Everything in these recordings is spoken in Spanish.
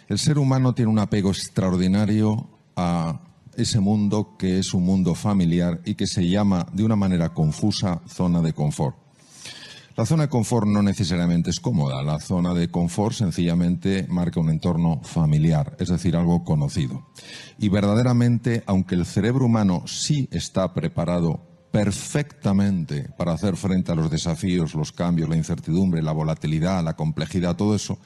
El ser humano tiene un apego extraordinario a ese mundo que es un mundo familiar y que se llama, de una manera confusa, zona de confort. La zona de confort no necesariamente es cómoda. La zona de confort sencillamente marca un entorno familiar, es decir, algo conocido. Y verdaderamente, aunque el cerebro humano sí está preparado perfectamente para hacer frente a los desafíos, los cambios, la incertidumbre, la volatilidad, la complejidad, todo eso,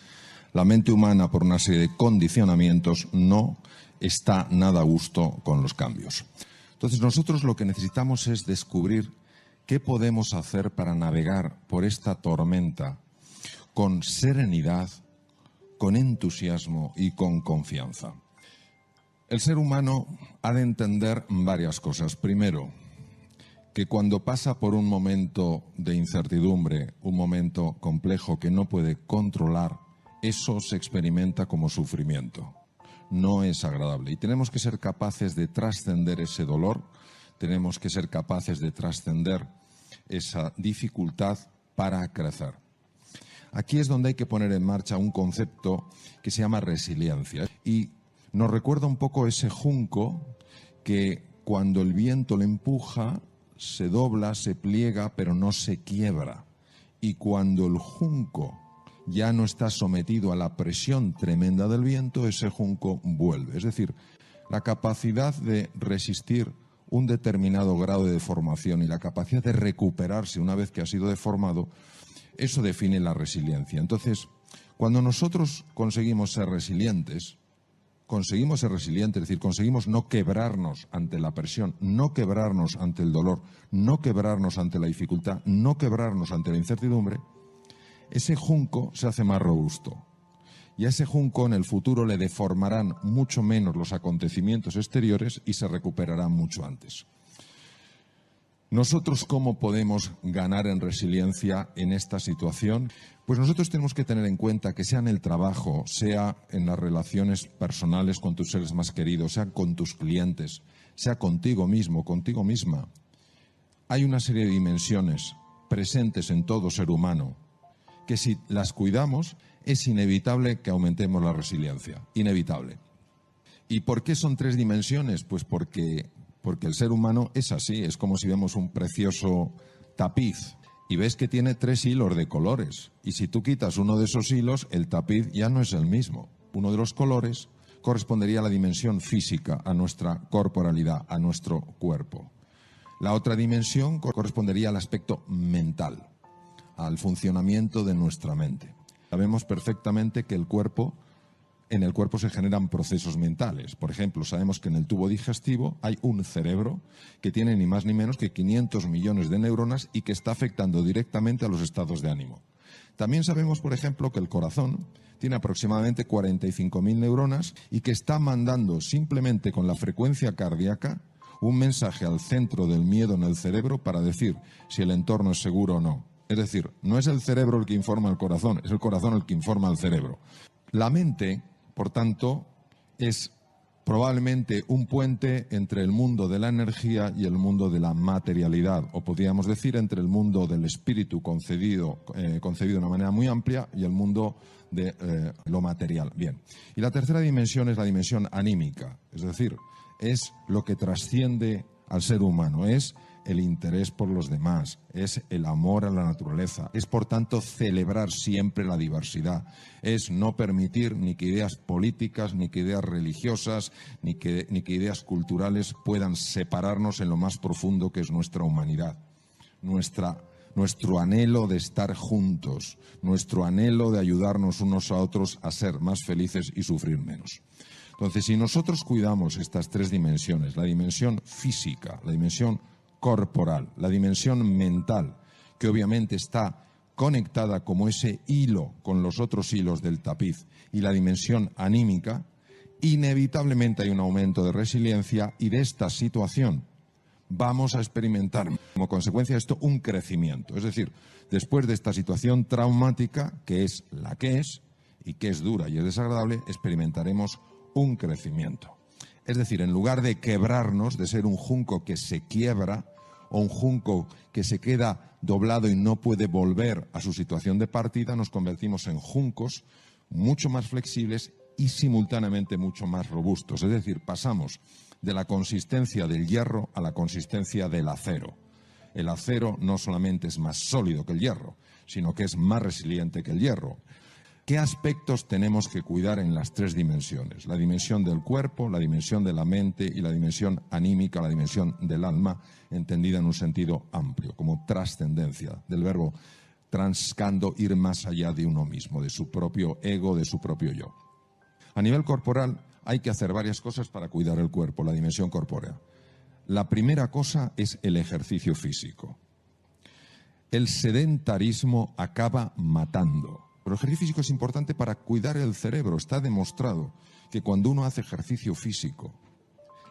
la mente humana, por una serie de condicionamientos, no está nada a gusto con los cambios. Entonces, nosotros lo que necesitamos es descubrir qué podemos hacer para navegar por esta tormenta con serenidad, con entusiasmo y con confianza. El ser humano ha de entender varias cosas. Primero, que cuando pasa por un momento de incertidumbre, un momento complejo que no puede controlar, eso se experimenta como sufrimiento. No es agradable y tenemos que ser capaces de trascender ese dolor, tenemos que ser capaces de trascender esa dificultad para crecer. Aquí es donde hay que poner en marcha un concepto que se llama resiliencia y nos recuerda un poco ese junco que cuando el viento le empuja se dobla, se pliega, pero no se quiebra. Y cuando el junco ya no está sometido a la presión tremenda del viento, ese junco vuelve. Es decir, la capacidad de resistir un determinado grado de deformación y la capacidad de recuperarse una vez que ha sido deformado, eso define la resiliencia. Entonces, cuando nosotros conseguimos ser resilientes, es decir, conseguimos no quebrarnos ante la presión, no quebrarnos ante el dolor, no quebrarnos ante la dificultad, no quebrarnos ante la incertidumbre, ese junco se hace más robusto. Y a ese junco en el futuro le deformarán mucho menos los acontecimientos exteriores y se recuperará mucho antes. ¿Nosotros cómo podemos ganar en resiliencia en esta situación? Pues nosotros tenemos que tener en cuenta que sea en el trabajo, sea en las relaciones personales con tus seres más queridos, sea con tus clientes, sea contigo mismo, contigo misma. Hay una serie de dimensiones presentes en todo ser humano que si las cuidamos es inevitable que aumentemos la resiliencia, inevitable. ¿Y por qué son tres dimensiones? Pues porque el ser humano es así, es como si vemos un precioso tapiz y ves que tiene 3 hilos de colores y si tú quitas uno de esos hilos, el tapiz ya no es el mismo. Uno de los colores correspondería a la dimensión física, a nuestra corporalidad, a nuestro cuerpo. La otra dimensión correspondería al aspecto mental, al funcionamiento de nuestra mente. Sabemos perfectamente que en el cuerpo se generan procesos mentales. Por ejemplo, sabemos que en el tubo digestivo hay un cerebro que tiene ni más ni menos que 500 millones de neuronas y que está afectando directamente a los estados de ánimo. También sabemos, por ejemplo, que el corazón tiene aproximadamente 45.000 neuronas y que está mandando simplemente con la frecuencia cardíaca un mensaje al centro del miedo en el cerebro para decir si el entorno es seguro o no. Es decir, no es el cerebro el que informa al corazón, es el corazón el que informa al cerebro. La mente, por tanto, es probablemente un puente entre el mundo de la energía y el mundo de la materialidad, o podríamos decir entre el mundo del espíritu concebido de una manera muy amplia y el mundo de lo material. Bien. Y la tercera dimensión es la dimensión anímica, es decir, es lo que trasciende al ser humano, es el interés por los demás, es el amor a la naturaleza, es por tanto celebrar siempre la diversidad, es no permitir ni que ideas políticas, ni que ideas religiosas, ni que ideas culturales puedan separarnos en lo más profundo que es nuestra humanidad, nuestro anhelo de estar juntos, nuestro anhelo de ayudarnos unos a otros a ser más felices y sufrir menos. Entonces, si nosotros cuidamos estas tres dimensiones, la dimensión física, la dimensión corporal, la dimensión mental, que obviamente está conectada como ese hilo con los otros hilos del tapiz, y la dimensión anímica, inevitablemente hay un aumento de resiliencia y de esta situación vamos a experimentar como consecuencia de esto un crecimiento. Es decir, después de esta situación traumática, que es la que es y que es dura y es desagradable, experimentaremos un crecimiento. Es decir, en lugar de quebrarnos, de ser un junco que se quiebra o un junco que se queda doblado y no puede volver a su situación de partida, nos convertimos en juncos mucho más flexibles y simultáneamente mucho más robustos. Es decir, pasamos de la consistencia del hierro a la consistencia del acero. El acero no solamente es más sólido que el hierro, sino que es más resiliente que el hierro. ¿Qué aspectos tenemos que cuidar en las tres dimensiones? La dimensión del cuerpo, la dimensión de la mente y la dimensión anímica, la dimensión del alma, entendida en un sentido amplio, como trascendencia, del verbo transcando, ir más allá de uno mismo, de su propio ego, de su propio yo. A nivel corporal hay que hacer varias cosas para cuidar el cuerpo, la dimensión corpórea. La primera cosa es el ejercicio físico. El sedentarismo acaba matando. El ejercicio físico es importante para cuidar el cerebro. Está demostrado que cuando uno hace ejercicio físico,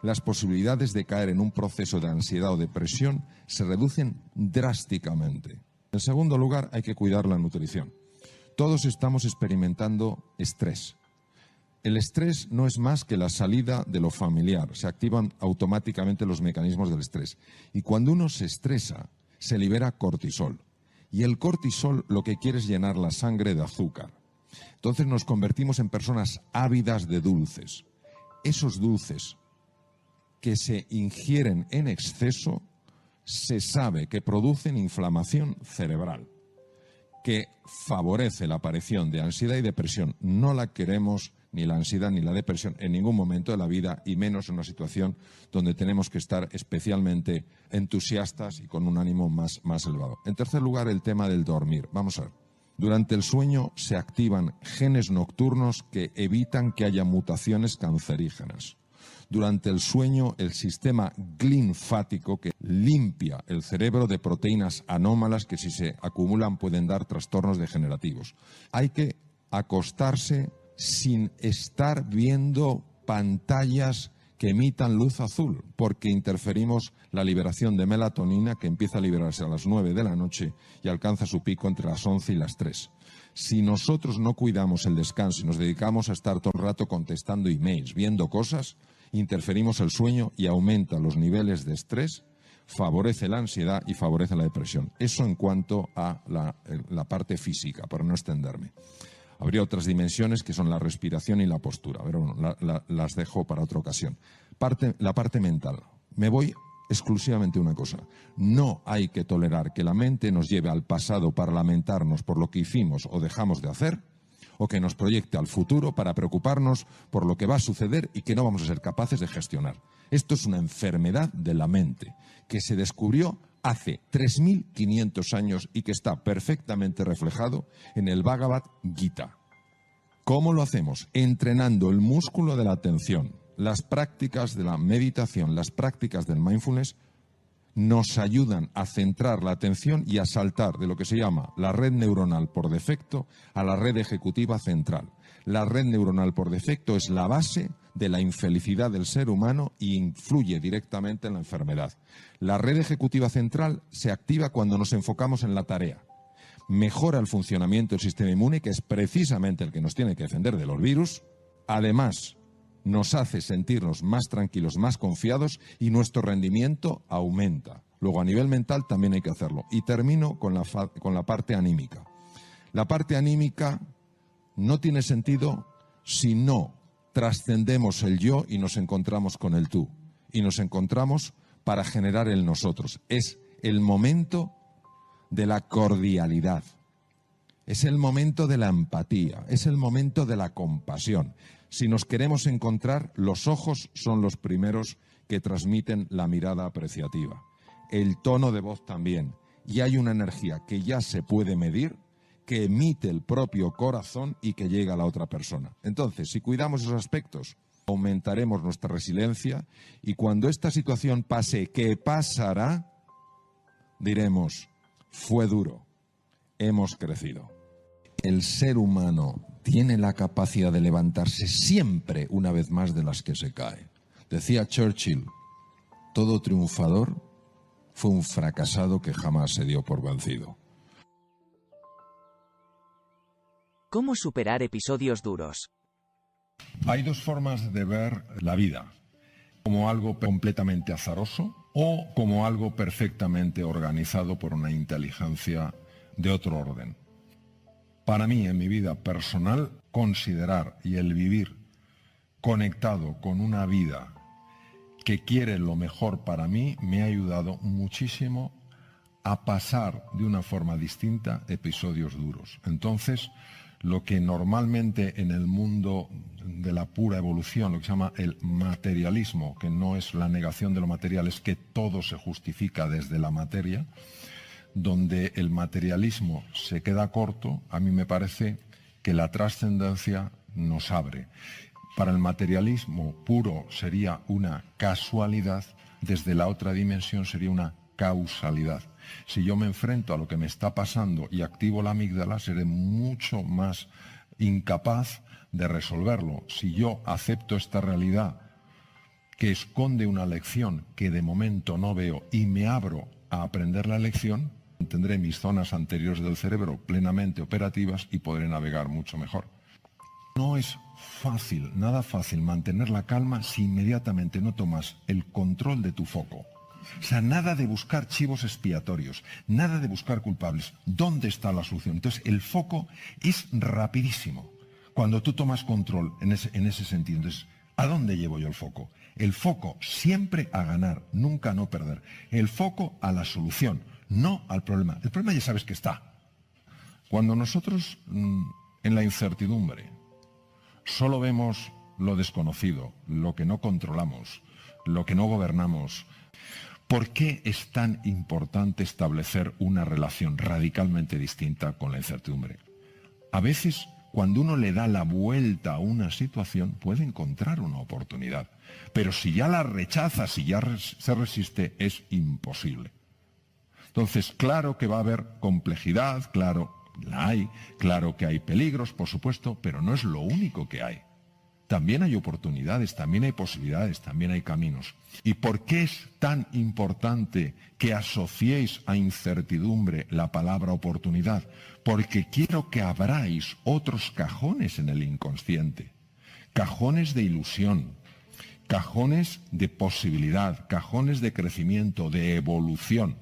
las posibilidades de caer en un proceso de ansiedad o depresión se reducen drásticamente. En segundo lugar, hay que cuidar la nutrición. Todos estamos experimentando estrés. El estrés no es más que la salida de lo familiar. Se activan automáticamente los mecanismos del estrés. Y cuando uno se estresa, se libera cortisol. Y el cortisol lo que quiere es llenar la sangre de azúcar. Entonces nos convertimos en personas ávidas de dulces. Esos dulces que se ingieren en exceso, se sabe que producen inflamación cerebral, que favorece la aparición de ansiedad y depresión. No la queremos, ni la ansiedad ni la depresión, en ningún momento de la vida, y menos en una situación donde tenemos que estar especialmente entusiastas y con un ánimo más elevado. En tercer lugar, el tema del dormir. Vamos a ver. Durante el sueño se activan genes nocturnos que evitan que haya mutaciones cancerígenas. Durante el sueño, el sistema linfático que limpia el cerebro de proteínas anómalas que, si se acumulan, pueden dar trastornos degenerativos. Hay que acostarse sin estar viendo pantallas que emitan luz azul, porque interferimos la liberación de melatonina, que empieza a liberarse a las 9 de la noche y alcanza su pico entre las 11 y las 3. Si nosotros no cuidamos el descanso y nos dedicamos a estar todo el rato contestando emails, viendo cosas, interferimos el sueño y aumenta los niveles de estrés, favorece la ansiedad y favorece la depresión. Eso en cuanto a la parte física, para no extenderme. Habría otras dimensiones que son la respiración y la postura, pero bueno, las dejo para otra ocasión. La parte mental. Me voy exclusivamente a una cosa. No hay que tolerar que la mente nos lleve al pasado para lamentarnos por lo que hicimos o dejamos de hacer, o que nos proyecte al futuro para preocuparnos por lo que va a suceder y que no vamos a ser capaces de gestionar. Esto es una enfermedad de la mente que se descubrió hace 3.500 años y que está perfectamente reflejado en el Bhagavad Gita. ¿Cómo lo hacemos? Entrenando el músculo de la atención. Las prácticas de la meditación, las prácticas del mindfulness nos ayudan a centrar la atención y a saltar de lo que se llama la red neuronal por defecto a la red ejecutiva central. La red neuronal por defecto es la base de la infelicidad del ser humano y influye directamente en la enfermedad. La red ejecutiva central se activa cuando nos enfocamos en la tarea. Mejora el funcionamiento del sistema inmune, que es precisamente el que nos tiene que defender de los virus. Además, nos hace sentirnos más tranquilos, más confiados, y nuestro rendimiento aumenta. Luego, a nivel mental también hay que hacerlo. Y termino con la parte anímica. La parte anímica no tiene sentido si no trascendemos el yo y nos encontramos con el tú. Y nos encontramos para generar el nosotros. Es el momento de la cordialidad. Es el momento de la empatía. Es el momento de la compasión. Si nos queremos encontrar, los ojos son los primeros que transmiten la mirada apreciativa. El tono de voz también. Y hay una energía que ya se puede medir, que emite el propio corazón y que llega a la otra persona. Entonces, si cuidamos esos aspectos, aumentaremos nuestra resiliencia, y cuando esta situación pase, ¿qué pasará? Diremos, fue duro, hemos crecido. El ser humano tiene la capacidad de levantarse siempre una vez más de las que se cae. Decía Churchill, todo triunfador fue un fracasado que jamás se dio por vencido. ¿Cómo superar episodios duros? Hay dos formas de ver la vida, como algo completamente azaroso o como algo perfectamente organizado por una inteligencia de otro orden. Para mí, en mi vida personal, considerar y el vivir conectado con una vida que quiere lo mejor para mí, me ha ayudado muchísimo a pasar de una forma distinta episodios duros. Entonces, lo que normalmente en el mundo de la pura evolución, lo que se llama el materialismo, que no es la negación de lo material, es que todo se justifica desde la materia, donde el materialismo se queda corto, a mí me parece que la trascendencia nos abre. Para el materialismo puro sería una casualidad, desde la otra dimensión sería una causalidad. Si yo me enfrento a lo que me está pasando y activo la amígdala, seré mucho más incapaz de resolverlo. Si yo acepto esta realidad que esconde una lección que de momento no veo y me abro a aprender la lección, tendré mis zonas anteriores del cerebro plenamente operativas y podré navegar mucho mejor. No es fácil, nada fácil mantener la calma si inmediatamente no tomas el control de tu foco. O sea, nada de buscar chivos expiatorios, nada de buscar culpables. ¿Dónde está la solución? Entonces, el foco es rapidísimo cuando tú tomas control en ese sentido. Entonces, ¿a dónde llevo yo el foco? El foco siempre a ganar, nunca a no perder. El foco a la solución, no al problema. El problema ya sabes que está. Cuando nosotros en la incertidumbre solo vemos lo desconocido, lo que no controlamos, lo que no gobernamos, ¿por qué es tan importante establecer una relación radicalmente distinta con la incertidumbre? A veces, cuando uno le da la vuelta a una situación, puede encontrar una oportunidad. Pero si ya la rechaza, si ya se resiste, es imposible. Entonces, claro que va a haber complejidad, claro, la hay, claro que hay peligros, por supuesto, pero no es lo único que hay. También hay oportunidades, también hay posibilidades, también hay caminos. ¿Y por qué es tan importante que asociéis a incertidumbre la palabra oportunidad? Porque quiero que abráis otros cajones en el inconsciente. Cajones de ilusión, cajones de posibilidad, cajones de crecimiento, de evolución.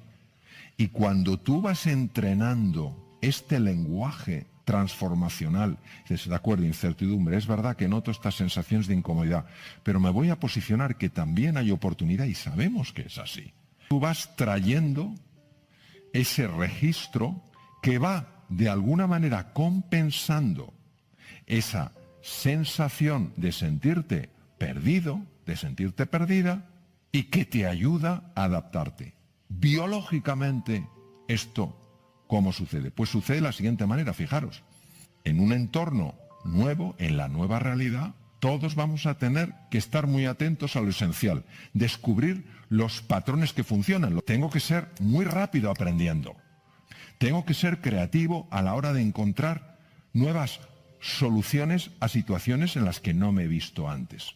Y cuando tú vas entrenando este lenguaje transformacional, dices, de acuerdo, incertidumbre, es verdad que noto estas sensaciones de incomodidad, pero me voy a posicionar que también hay oportunidad y sabemos que es así. Tú vas trayendo ese registro que va de alguna manera compensando esa sensación de sentirte perdido, de sentirte perdida, y que te ayuda a adaptarte. Biológicamente, esto, ¿cómo sucede? Pues sucede de la siguiente manera, fijaros. En un entorno nuevo, en la nueva realidad, todos vamos a tener que estar muy atentos a lo esencial, descubrir los patrones que funcionan. Tengo que ser muy rápido aprendiendo. Tengo que ser creativo a la hora de encontrar nuevas soluciones a situaciones en las que no me he visto antes.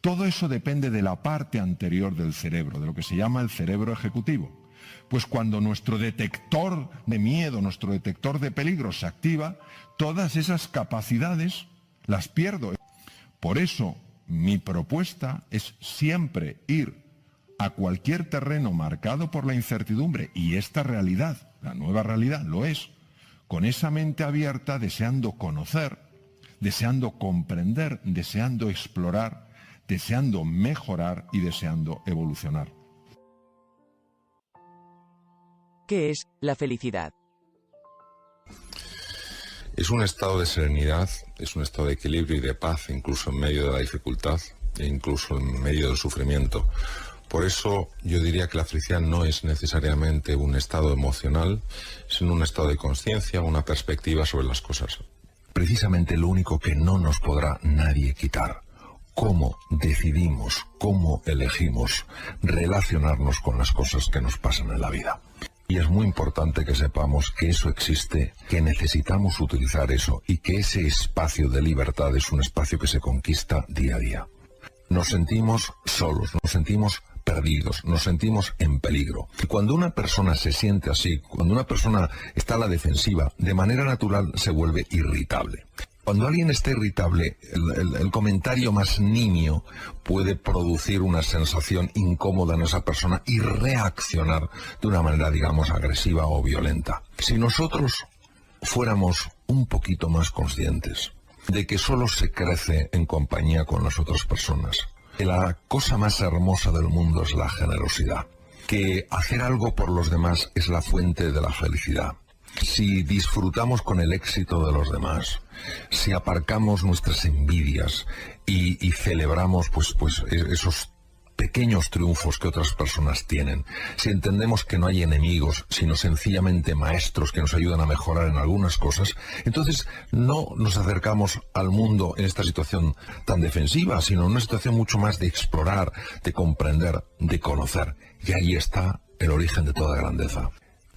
Todo eso depende de la parte anterior del cerebro, de lo que se llama el cerebro ejecutivo. Pues cuando nuestro detector de miedo, nuestro detector de peligro se activa, todas esas capacidades las pierdo. Por eso, mi propuesta es siempre ir a cualquier terreno marcado por la incertidumbre, y esta realidad, la nueva realidad, lo es, con esa mente abierta, deseando conocer, deseando comprender, deseando explorar, deseando mejorar y deseando evolucionar. ¿Qué es la felicidad? Es un estado de serenidad, es un estado de equilibrio y de paz, incluso en medio de la dificultad e incluso en medio del sufrimiento. Por eso yo diría que la felicidad no es necesariamente un estado emocional, sino un estado de conciencia, una perspectiva sobre las cosas. Precisamente lo único que no nos podrá nadie quitar. Cómo decidimos, cómo elegimos relacionarnos con las cosas que nos pasan en la vida. Y es muy importante que sepamos que eso existe, que necesitamos utilizar eso y que ese espacio de libertad es un espacio que se conquista día a día. Nos sentimos solos, nos sentimos perdidos, nos sentimos en peligro. Y cuando una persona se siente así, cuando una persona está a la defensiva, de manera natural se vuelve irritable. Cuando alguien está irritable, el comentario más nimio puede producir una sensación incómoda en esa persona y reaccionar de una manera, digamos, agresiva o violenta. Si nosotros fuéramos un poquito más conscientes de que solo se crece en compañía con las otras personas. La cosa más hermosa del mundo es la generosidad, que hacer algo por los demás es la fuente de la felicidad. Si disfrutamos con el éxito de los demás, si aparcamos nuestras envidias y celebramos pues esos pequeños triunfos que otras personas tienen, si entendemos que no hay enemigos, sino sencillamente maestros que nos ayudan a mejorar en algunas cosas, entonces no nos acercamos al mundo en esta situación tan defensiva, sino en una situación mucho más de explorar, de comprender, de conocer. Y ahí está el origen de toda grandeza.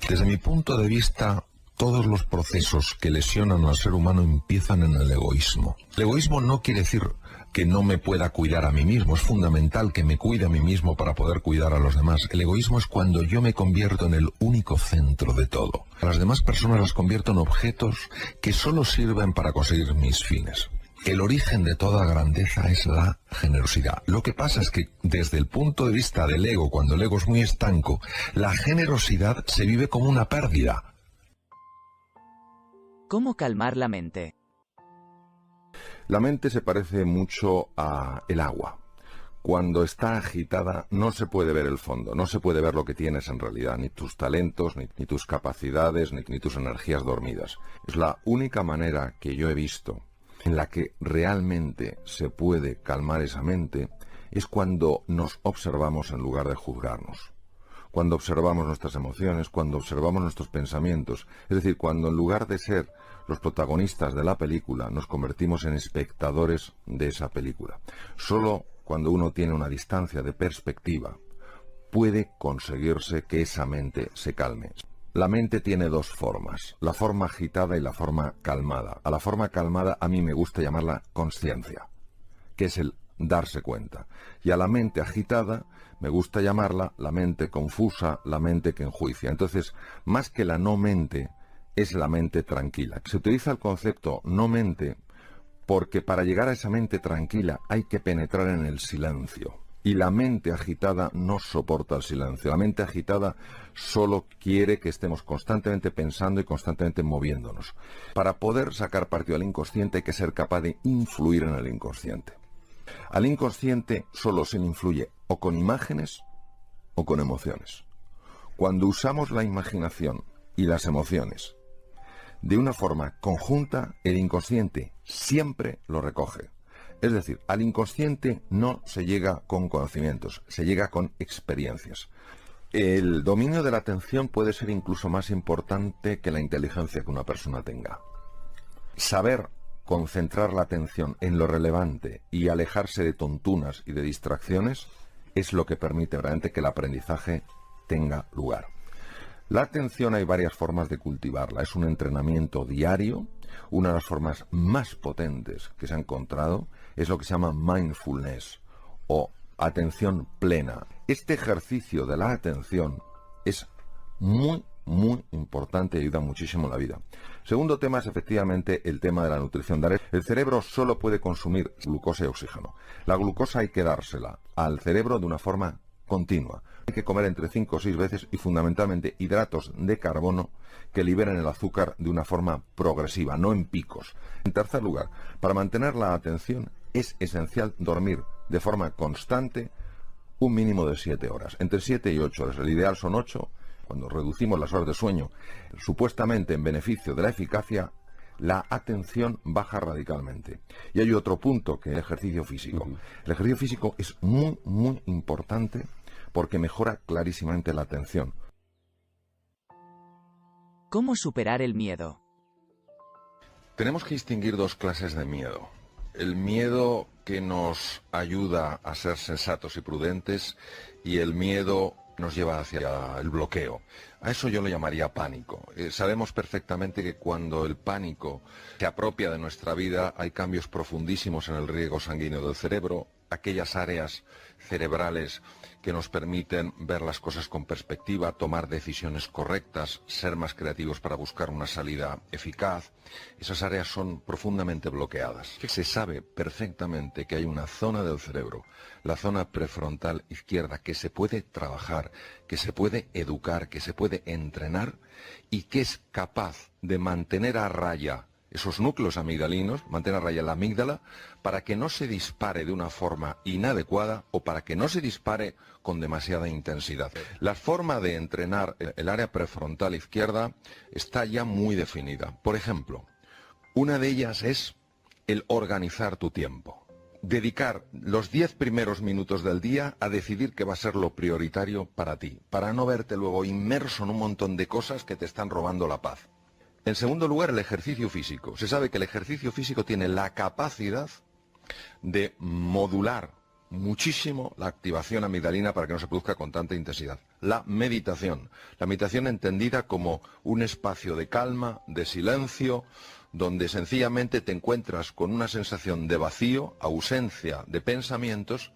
Desde mi punto de vista, todos los procesos que lesionan al ser humano empiezan en el egoísmo. El egoísmo no quiere decir que no me pueda cuidar a mí mismo. Es fundamental que me cuide a mí mismo para poder cuidar a los demás. El egoísmo es cuando yo me convierto en el único centro de todo. A las demás personas las convierto en objetos que solo sirven para conseguir mis fines. El origen de toda grandeza es la generosidad. Lo que pasa es que desde el punto de vista del ego, cuando el ego es muy estanco, la generosidad se vive como una pérdida. ¿Cómo calmar la mente? La mente se parece mucho a el agua. Cuando está agitada no se puede ver el fondo, no se puede ver lo que tienes en realidad, ni tus talentos, ni tus capacidades, ni tus energías dormidas. Es la única manera que yo he visto en la que realmente se puede calmar esa mente, es cuando nos observamos en lugar de juzgarnos. Cuando observamos nuestras emociones, cuando observamos nuestros pensamientos, es decir, cuando en lugar de ser los protagonistas de la película, nos convertimos en espectadores de esa película. Solo cuando uno tiene una distancia de perspectiva, puede conseguirse que esa mente se calme. La mente tiene dos formas, la forma agitada y la forma calmada. A la forma calmada a mí me gusta llamarla consciencia, que es el darse cuenta. Y a la mente agitada me gusta llamarla la mente confusa, la mente que enjuicia. Entonces, más que la no mente, es la mente tranquila. Se utiliza el concepto no mente porque para llegar a esa mente tranquila hay que penetrar en el silencio. Y la mente agitada no soporta el silencio. La mente agitada solo quiere que estemos constantemente pensando y constantemente moviéndonos. Para poder sacar partido al inconsciente hay que ser capaz de influir en el inconsciente. Al inconsciente solo se le influye o con imágenes o con emociones. Cuando usamos la imaginación y las emociones de una forma conjunta, el inconsciente siempre lo recoge. Es decir, al inconsciente no se llega con conocimientos, se llega con experiencias. El dominio de la atención puede ser incluso más importante que la inteligencia que una persona tenga. Saber concentrar la atención en lo relevante y alejarse de tontunas y de distracciones es lo que permite realmente que el aprendizaje tenga lugar. La atención hay varias formas de cultivarla. Es un entrenamiento diario. Una de las formas más potentes que se ha encontrado es lo que se llama mindfulness o atención plena. Este ejercicio de la atención es muy importante y ayuda muchísimo en la vida. Segundo tema es efectivamente el tema de la nutrición. El cerebro solo puede consumir glucosa y oxígeno. La glucosa hay que dársela al cerebro de una forma continua. Hay que comer entre 5 o 6 veces y fundamentalmente hidratos de carbono que liberen el azúcar de una forma progresiva, no en picos. En tercer lugar, para mantener la atención es esencial dormir de forma constante un mínimo de 7 horas, entre 7 y 8 horas. El ideal son 8. Cuando reducimos las horas de sueño, supuestamente en beneficio de la eficacia, la atención baja radicalmente. Y hay otro punto, que es el ejercicio físico. El ejercicio físico es muy importante porque mejora clarísimamente la atención. ¿Cómo superar el miedo? Tenemos que distinguir dos clases de miedo. El miedo que nos ayuda a ser sensatos y prudentes y el miedo nos lleva hacia el bloqueo. A eso yo lo llamaría pánico. Sabemos perfectamente que cuando el pánico se apropia de nuestra vida hay cambios profundísimos en el riego sanguíneo del cerebro, aquellas áreas cerebrales que nos permiten ver las cosas con perspectiva, tomar decisiones correctas, ser más creativos para buscar una salida eficaz. Esas áreas son profundamente bloqueadas. Se sabe perfectamente que hay una zona del cerebro, la zona prefrontal izquierda, que se puede trabajar, que se puede educar, que se puede entrenar y que es capaz de mantener a raya esos núcleos amigdalinos, mantener a raya la amígdala, para que no se dispare de una forma inadecuada o para que no se dispare con demasiada intensidad. La forma de entrenar el área prefrontal izquierda está ya muy definida. Por ejemplo, una de ellas es el organizar tu tiempo. Dedicar los 10 primeros minutos del día a decidir qué va a ser lo prioritario para ti, para no verte luego inmerso en un montón de cosas que te están robando la paz. En segundo lugar, el ejercicio físico. Se sabe que el ejercicio físico tiene la capacidad de modular muchísimo la activación amigdalina para que no se produzca con tanta intensidad. La meditación entendida como un espacio de calma, de silencio, donde sencillamente te encuentras con una sensación de vacío, ausencia de pensamientos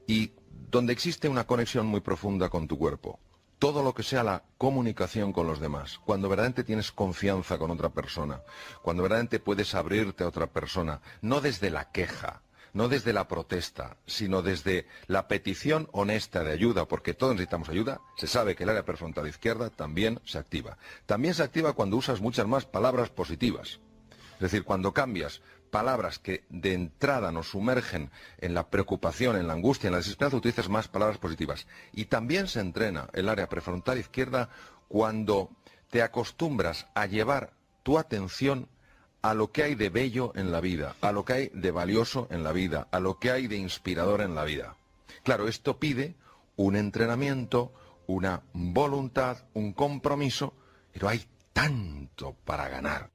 y donde existe una conexión muy profunda con tu cuerpo. Todo lo que sea la comunicación con los demás, cuando verdaderamente tienes confianza con otra persona, cuando verdaderamente puedes abrirte a otra persona, no desde la queja, no desde la protesta, sino desde la petición honesta de ayuda, porque todos necesitamos ayuda. Se sabe que el área prefrontal izquierda también se activa. También se activa cuando usas muchas más palabras positivas. Es decir, cuando cambias palabras que de entrada nos sumergen en la preocupación, en la angustia, en la desesperanza, utilizas más palabras positivas. Y también se entrena el área prefrontal izquierda cuando te acostumbras a llevar tu atención a lo que hay de bello en la vida, a lo que hay de valioso en la vida, a lo que hay de inspirador en la vida. Claro, esto pide un entrenamiento, una voluntad, un compromiso, pero hay tanto para ganar.